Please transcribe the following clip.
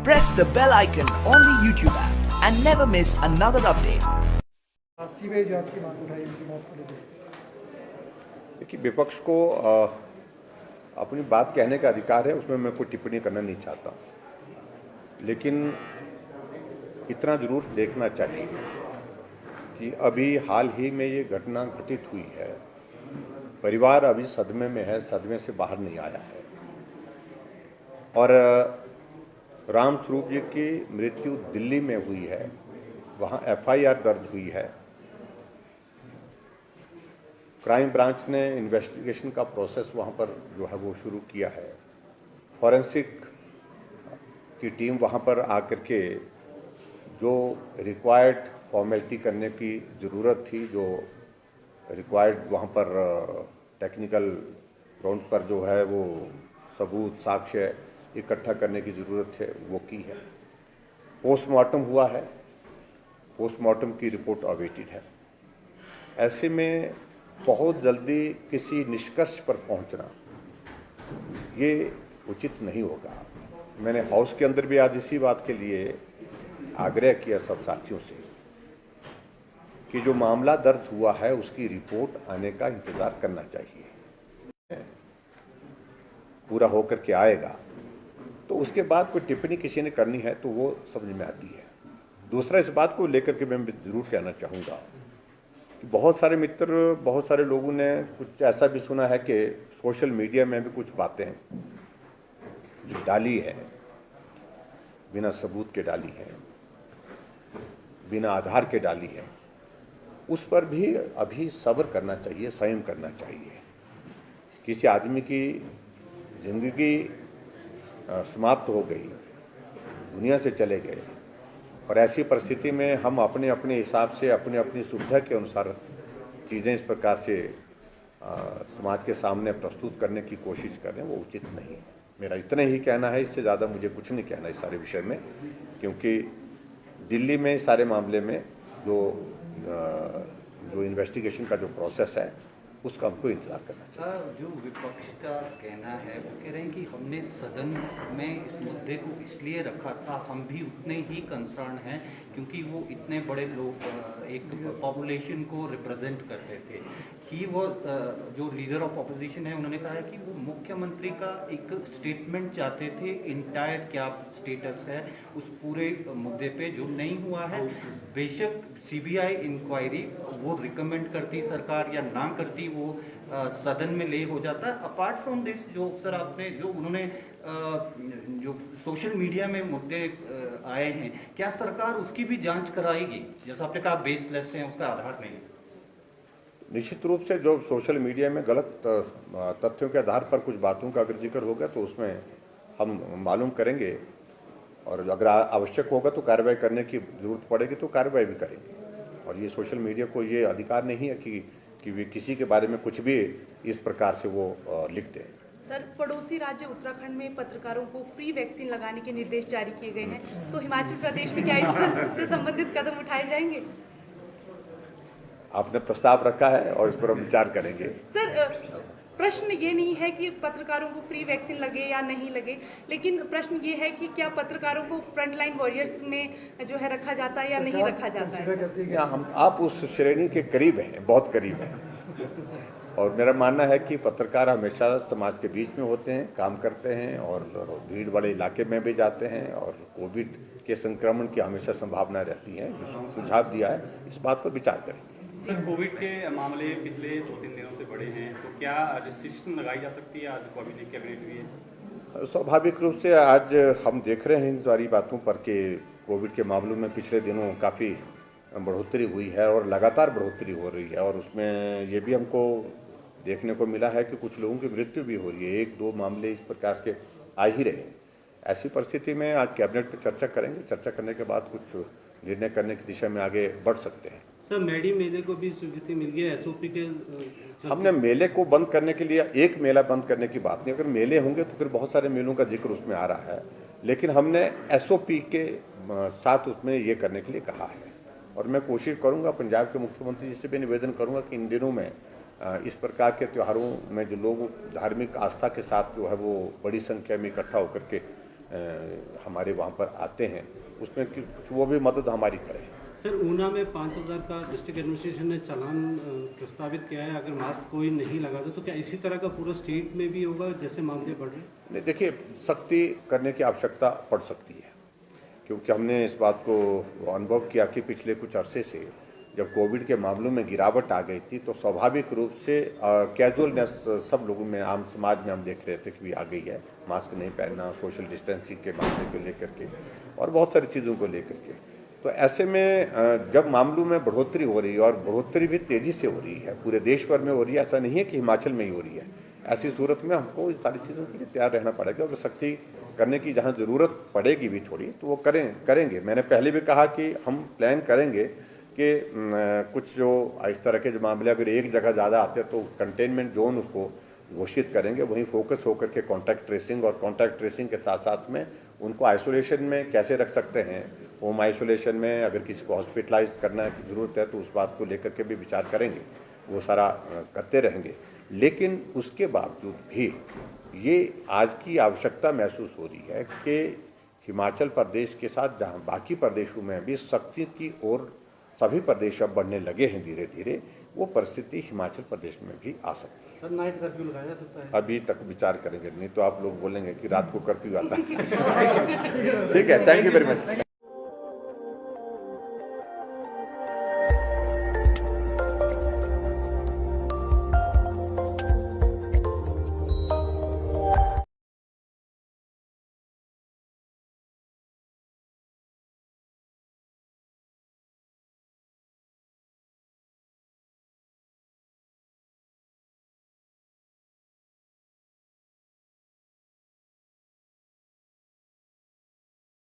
Press the bell icon on the YouTube app and never miss another update. CBI जांच की मांग उठाई उनकी मौत को लेकर। देखिए, विपक्ष को अपनी बात कहने का अधिकार है, उसमें मैं कोई टिप्पणी करना नहीं चाहता, लेकिन इतना जरूर देखना चाहिए कि अभी हाल ही में ये घटना घटित हुई है, परिवार अभी सदमे में है, सदमे से बाहर नहीं आया है और राम स्वरूप जी की मृत्यु दिल्ली में हुई है, वहाँ एफआईआर दर्ज हुई है। क्राइम ब्रांच ने इन्वेस्टिगेशन का प्रोसेस वहाँ पर जो है वो शुरू किया है। फॉरेंसिक की टीम वहाँ पर आकर के जो रिक्वायर्ड फॉर्मेलिटी करने की ज़रूरत थी, जो रिक्वायर्ड वहाँ पर टेक्निकल ग्राउंड पर जो है वो सबूत साक्ष्य इकट्ठा करने की ज़रूरत है, वो की है। पोस्टमार्टम हुआ है, पोस्टमार्टम की रिपोर्ट अवेटेड है। ऐसे में बहुत जल्दी किसी निष्कर्ष पर पहुंचना ये उचित नहीं होगा। मैंने हाउस के अंदर भी आज इसी बात के लिए आग्रह किया सब साथियों से कि जो मामला दर्ज हुआ है उसकी रिपोर्ट आने का इंतज़ार करना चाहिए। पूरा होकर के आएगा तो उसके बाद कोई टिप्पणी किसी ने करनी है तो वो समझ में आती है। दूसरा, इस बात को लेकर के मैं ज़रूर कहना चाहूँगा कि बहुत सारे मित्र, बहुत सारे लोगों ने कुछ ऐसा भी सुना है कि सोशल मीडिया में भी कुछ बातें जो डाली है, बिना सबूत के डाली है, बिना आधार के डाली है, उस पर भी अभी सब्र करना चाहिए, संयम करना चाहिए। किसी आदमी की जिंदगी समाप्त हो गई, दुनिया से चले गए और ऐसी परिस्थिति में हम अपने अपने हिसाब से, अपने अपनी सुविधा के अनुसार चीज़ें इस प्रकार से समाज के सामने प्रस्तुत करने की कोशिश करें, वो उचित नहीं है। मेरा इतना ही कहना है, इससे ज़्यादा मुझे कुछ नहीं कहना इस सारे विषय में, क्योंकि दिल्ली में इस सारे मामले में जो इन्वेस्टिगेशन का जो प्रोसेस है उसका हमको इंतजार करना चाहिए। जो विपक्ष का कहना है वो कह रहे हैं कि हमने सदन में इस मुद्दे को इसलिए रखा था, हम भी उतने ही कंसर्न हैं क्योंकि वो इतने बड़े लोग एक पॉपुलेशन को रिप्रेजेंट करते थे। कि वो जो लीडर ऑफ ऑपोजिशन है उन्होंने कहा है कि वो मुख्यमंत्री का एक स्टेटमेंट चाहते थे, इंटायर क्या स्टेटस है उस पूरे मुद्दे पे, जो नहीं हुआ है। बेशक सीबीआई इंक्वायरी वो रिकमेंड करती सरकार या ना करती, वो सदन में ले हो जाता है। अपार्ट फ्रॉम दिस, जो सर आपने जो उन्होंने जो सोशल मीडिया में मुद्दे आए हैं, क्या सरकार उसकी भी जांच कराएगी? जैसा आपने कहा बेसलेस है, उसका आधार नहीं है। निश्चित रूप से जो सोशल मीडिया में गलत तथ्यों के आधार पर कुछ बातों का अगर जिक्र होगा तो उसमें हम मालूम करेंगे और अगर आवश्यक होगा तो कार्रवाई करने की जरूरत पड़ेगी तो कार्रवाई भी करेंगे। और ये सोशल मीडिया को ये अधिकार नहीं है कि वे किसी के बारे में कुछ भी इस प्रकार से वो लिख दें। सर, पड़ोसी राज्य उत्तराखंड में पत्रकारों को फ्री वैक्सीन लगाने के निर्देश जारी किए गए हैं, तो हिमाचल प्रदेश में क्या इससे संबंधित कदम उठाए जाएंगे? आपने प्रस्ताव रखा है और इस पर हम विचार करेंगे। सर, प्रश्न ये नहीं है कि पत्रकारों को फ्री वैक्सीन लगे या नहीं लगे, लेकिन प्रश्न ये है कि क्या पत्रकारों को फ्रंटलाइन वॉरियर्स में जो है रखा जाता है या नहीं रखा जाता है? आप उस श्रेणी के करीब हैं, बहुत करीब हैं, और मेरा मानना है कि पत्रकार हमेशा समाज के बीच में होते हैं, काम करते हैं और भीड़ वाले इलाके में भी जाते हैं और कोविड के संक्रमण की हमेशा संभावना रहती है। जो सुझाव दिया है इस बात पर विचार करेंगे। सर, कोविड के मामले पिछले 2-3 दिनों से बढ़े हैं, तो क्या रिस्ट्रिक्शन लगाई जा सकती है? आज कैबिनेट हुई है। स्वाभाविक रूप से आज हम देख रहे हैं इन सारी बातों पर कि कोविड के मामलों में पिछले दिनों काफ़ी बढ़ोतरी हुई है और लगातार बढ़ोतरी हो रही है, और उसमें ये भी हमको देखने को मिला है कि कुछ लोगों की मृत्यु भी हो रही है। 1-2 मामले इस प्रकार के आ ही रहे हैं। ऐसी परिस्थिति में आज कैबिनेट पर चर्चा करेंगे, चर्चा करने के बाद कुछ निर्णय करने की दिशा में आगे बढ़ सकते हैं। सर, मैडी मेले को भी स्वीकृति मिल गई एसओपी के। हमने मेले को बंद करने के लिए, एक मेला बंद करने की बात नहीं, अगर मेले होंगे तो फिर बहुत सारे मेलों का जिक्र उसमें आ रहा है, लेकिन हमने एसओपी के साथ उसमें ये करने के लिए कहा है। और मैं कोशिश करूंगा, पंजाब के मुख्यमंत्री जी से भी निवेदन करूंगा कि इन दिनों में इस प्रकार के त्योहारों में जो लोग धार्मिक आस्था के साथ जो है वो बड़ी संख्या में इकट्ठा होकर के हमारे वहाँ पर आते हैं उसमें कुछ वो भी मदद हमारी करें। सर, ऊना में 5,000 का डिस्ट्रिक्ट एडमिनिस्ट्रेशन ने चालान प्रस्तावित किया है, अगर मास्क कोई नहीं लगाता तो क्या इसी तरह का पूरा स्टेट में भी होगा जैसे मामले बढ़ रहे हैं? नहीं, देखिए, सख्ती करने की आवश्यकता पड़ सकती है, क्योंकि हमने इस बात को अनुभव किया कि पिछले कुछ अरसे से जब कोविड के मामलों में गिरावट आ गई थी तो स्वाभाविक रूप से कैजुअलनेस सब लोगों में, आम समाज में हम देख रहे थे कि भी आ गई है, मास्क नहीं पहनना, सोशल डिस्टेंसिंग के मामले को लेकर के और बहुत सारी चीज़ों को लेकर के। तो ऐसे में जब मामलों में बढ़ोतरी हो रही है और बढ़ोतरी भी तेज़ी से हो रही है, पूरे देश भर में हो रही है, ऐसा नहीं है कि हिमाचल में ही हो रही है, ऐसी सूरत में हमको इन सारी चीज़ों के लिए तैयार रहना पड़ेगा और सख्ती करने की जहाँ ज़रूरत पड़ेगी भी थोड़ी तो वो करेंगे। मैंने पहले भी कहा कि हम प्लान करेंगे कि कुछ जो इस तरह के जो मामले अगर एक जगह ज़्यादा आते हैं तो कंटेनमेंट जोन उसको घोषित करेंगे, वहीं फोकस होकर के कॉन्टैक्ट ट्रेसिंग और कॉन्टैक्ट ट्रेसिंग के साथ साथ में उनको आइसोलेशन में कैसे रख सकते हैं, होम आइसोलेशन में अगर किसी को हॉस्पिटलाइज करना की ज़रूरत है तो उस बात को लेकर के भी विचार करेंगे, वो सारा करते रहेंगे। लेकिन उसके बावजूद भी ये आज की आवश्यकता महसूस हो रही है कि हिमाचल प्रदेश के साथ जहाँ बाकी प्रदेशों में भी सख्ती की ओर सभी प्रदेश अब बढ़ने लगे हैं धीरे धीरे, वो परिस्थिति हिमाचल प्रदेश में भी आ सकती है। सर, नाइट कर्फ्यू लगाया जा सकता है? अभी तक विचार करेंगे, नहीं तो आप लोग बोलेंगे कि रात को कर्फ्यू आता है। ठीक है, थैंक यू वेरी मच।